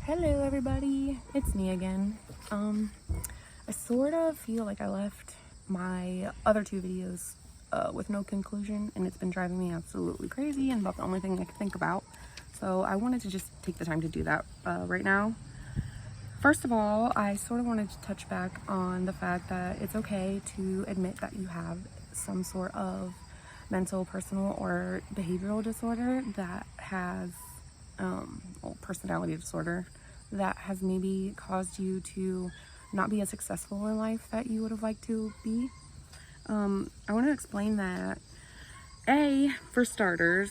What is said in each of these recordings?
Hello everybody, it's me again. I sort of feel like I left my other two videos with no conclusion, and it's been driving me absolutely crazy and about the only thing I could think about. So I wanted to just take the time to do that right now. First of all, I sort of wanted to touch back on the fact that it's okay to admit that you have some sort of mental, personal, or behavioral disorder that has personality disorder that has maybe caused you to not be as successful in life that you would have liked to be. I want to explain that. For starters,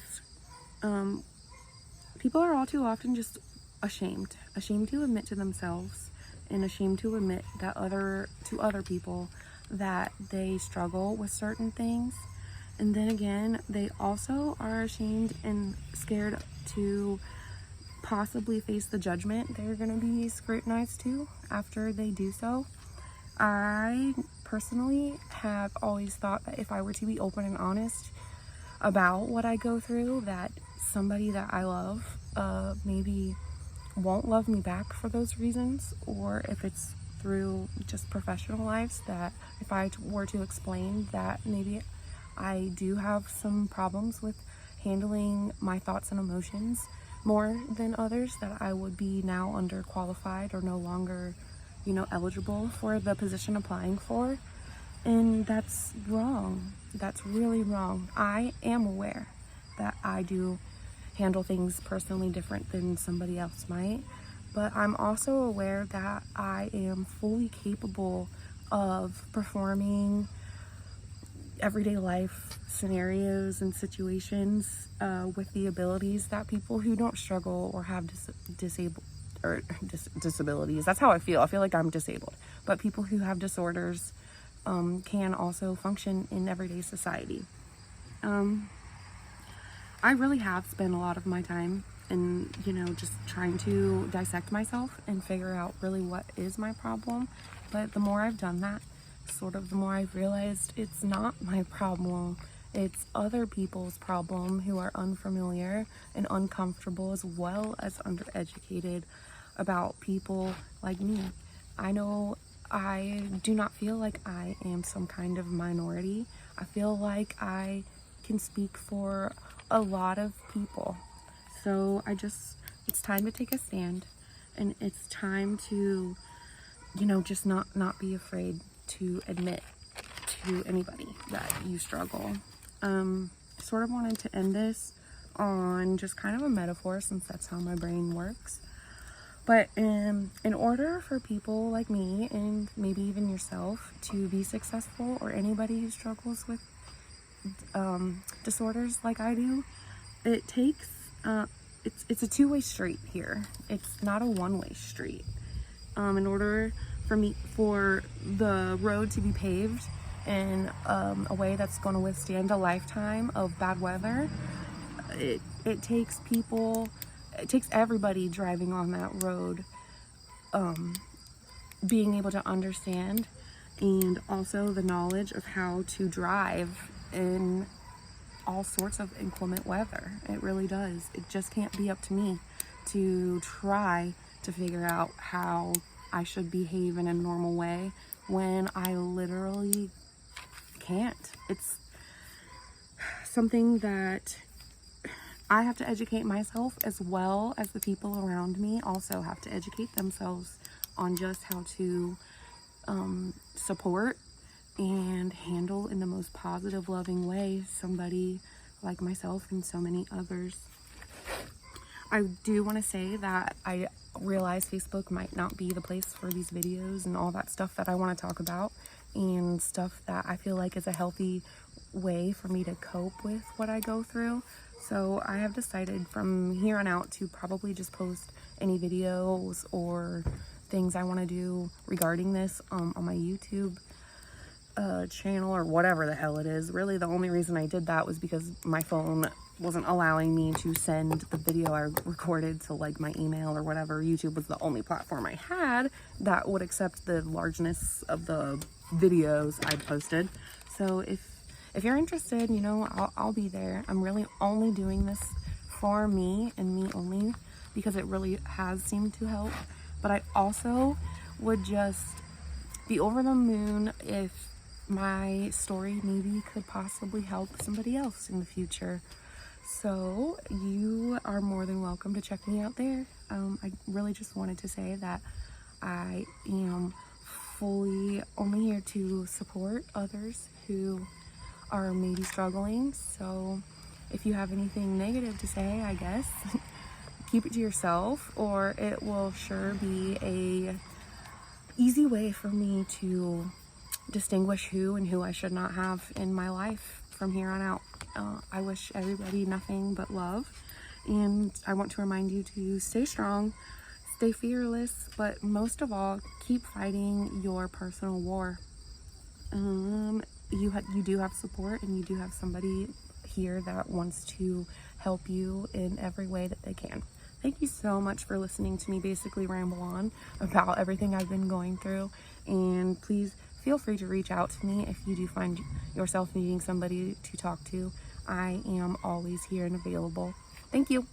people are all too often just ashamed to admit to themselves and ashamed to admit that to other people that they struggle with certain things. And then again, they also are ashamed and scared to possibly face the judgment they're going to be scrutinized to after they do so. I personally have always thought that if I were to be open and honest about what I go through, that somebody that I love maybe won't love me back for those reasons, or if it's through just professional lives, that if I were to explain that maybe I do have some problems with handling my thoughts and emotions more than others, that I would be now underqualified or no longer, eligible for the position applying for. And that's wrong. That's really wrong. I am aware that I do handle things personally different than somebody else might, but I'm also aware that I am fully capable of performing everyday life scenarios and situations with the abilities that people who don't struggle or have disabilities, that's how I feel like I'm disabled, but people who have disorders can also function in everyday society. I really have spent a lot of my time in, just trying to dissect myself and figure out really what is my problem. But the more I've done that, the more I've realized it's not my problem. It's other people's problem who are unfamiliar and uncomfortable, as well as undereducated about people like me. I know I do not feel like I am some kind of minority. I feel like I can speak for a lot of people. So it's time to take a stand, and it's time to, just not be afraid to admit to anybody that you struggle. Sort of wanted to end this on just kind of a metaphor, since that's how my brain works. But in order for people like me, and maybe even yourself, to be successful, or anybody who struggles with disorders like I do, it takes it's a two-way street here. It's not a one-way street. In order for the road to be paved in a way that's going to withstand a lifetime of bad weather, it takes everybody driving on that road being able to understand, and also the knowledge of how to drive in all sorts of inclement weather. It really does. It just can't be up to me to try to figure out how I should behave in a normal way when I literally can't. It's something that I have to educate myself, as well as the people around me also have to educate themselves on just how to support and handle in the most positive, loving way somebody like myself and so many others. I do want to say that I realize Facebook might not be the place for these videos and all that stuff that I want to talk about, and stuff that I feel like is a healthy way for me to cope with what I go through. So I have decided from here on out to probably just post any videos or things I want to do regarding this on my YouTube channel, or whatever the hell it is. Really, the only reason I did that was because my phone wasn't allowing me to send the video I recorded to like my email or whatever. YouTube was the only platform I had that would accept the largeness of the videos I posted. So if you're interested, I'll be there. I'm really only doing this for me and me only. because it really has seemed to help. But I also would just be over the moon if my story maybe could possibly help somebody else in the future. So you are more than welcome to check me out there. I really just wanted to say that I am fully only here to support others who are maybe struggling. So if you have anything negative to say, I guess, keep it to yourself, or it will sure be a easy way for me to distinguish who and who I should not have in my life from here on out. I wish everybody nothing but love, and I want to remind you to stay strong, stay fearless, but most of all, keep fighting your personal war. You do have support, and you do have somebody here that wants to help you in every way that they can. Thank you so much for listening to me basically ramble on about everything I've been going through, and please feel free to reach out to me if you do find yourself needing somebody to talk to. I am always here and available. Thank you.